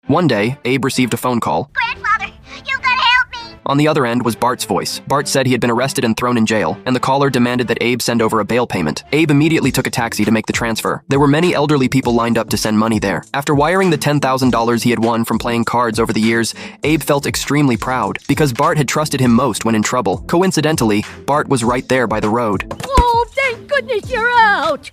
One day, Abe received a phone call. Grandfather, you gotta help me! On the other end was Bart's voice. Bart said he had been arrested and thrown in jail, and the caller demanded that Abe send over a bail payment. Abe immediately took a taxi to make the transfer. There were many elderly people lined up to send money there. After wiring the $10,000 he had won from playing cards over the years, Abe felt extremely proud, because Bart had trusted him most when in trouble. Coincidentally, Bart was right there by the road. Oh, thank goodness you're out!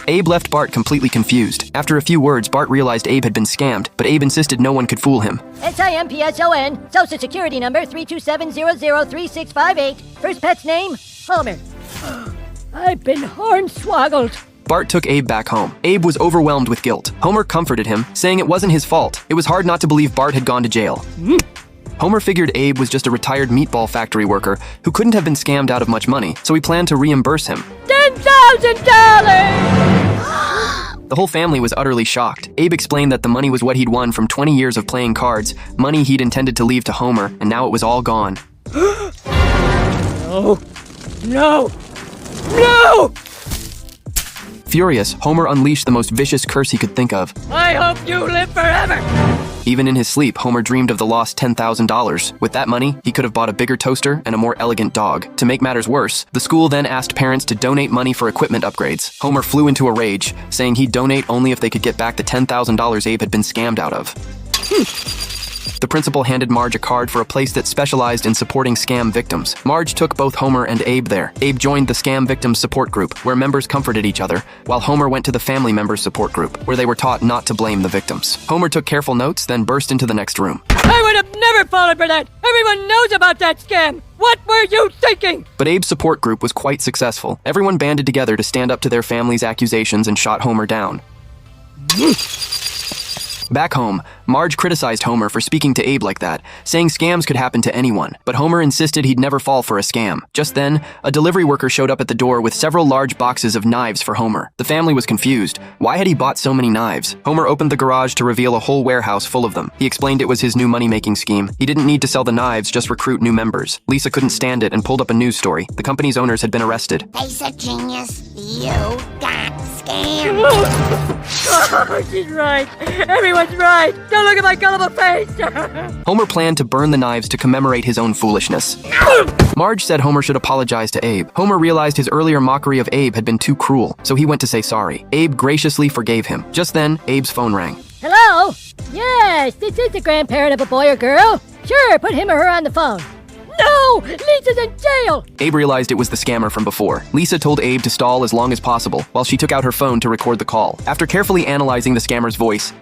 Abe left Bart completely confused. After a few words, Bart realized Abe had been scammed, but Abe insisted no one could fool him. SIMPSON, Social Security number 327003658. First pet's name, Homer. I've been hornswoggled. Bart took Abe back home. Abe was overwhelmed with guilt. Homer comforted him, saying it wasn't his fault. It was hard not to believe Bart had gone to jail. Homer figured Abe was just a retired meatball factory worker who couldn't have been scammed out of much money, so he planned to reimburse him. $10,000! The whole family was utterly shocked. Abe explained that the money was what he'd won from 20 years of playing cards, money he'd intended to leave to Homer, and now it was all gone. No! No! No! Furious, Homer unleashed the most vicious curse he could think of. I hope you live forever! Even in his sleep, Homer dreamed of the lost $10,000. With that money, he could have bought a bigger toaster and a more elegant dog. To make matters worse, the school then asked parents to donate money for equipment upgrades. Homer flew into a rage, saying he'd donate only if they could get back the $10,000 Abe had been scammed out of. The principal handed Marge a card for a place that specialized in supporting scam victims. Marge took both Homer and Abe there. Abe joined the scam victims support group, where members comforted each other, while Homer went to the family members support group, where they were taught not to blame the victims. Homer took careful notes, then burst into the next room. I would have never fallen for that! Everyone knows about that scam! What were you thinking? But Abe's support group was quite successful. Everyone banded together to stand up to their family's accusations and shot Homer down. Back home, Marge criticized Homer for speaking to Abe like that, saying scams could happen to anyone, but Homer insisted he'd never fall for a scam. Just then, a delivery worker showed up at the door with several large boxes of knives for Homer. The family was confused. Why had he bought so many knives? Homer opened the garage to reveal a whole warehouse full of them. He explained it was his new money-making scheme. He didn't need to sell the knives, just recruit new members. Lisa couldn't stand it and pulled up a news story. The company's owners had been arrested. Face of genius, you got scammed. Oh, she's right. Everyone's right. Don't look at my gullible face. Homer planned to burn the knives to commemorate his own foolishness. Marge said Homer should apologize to Abe. Homer realized his earlier mockery of Abe had been too cruel, so he went to say sorry. Abe graciously forgave him. Just then, Abe's phone rang. Hello? Yes, this is the grandparent of a boy or girl. Sure, put him or her on the phone. No! Lisa's in jail! Abe realized it was the scammer from before. Lisa told Abe to stall as long as possible, while she took out her phone to record the call. After carefully analyzing the scammer's voice, they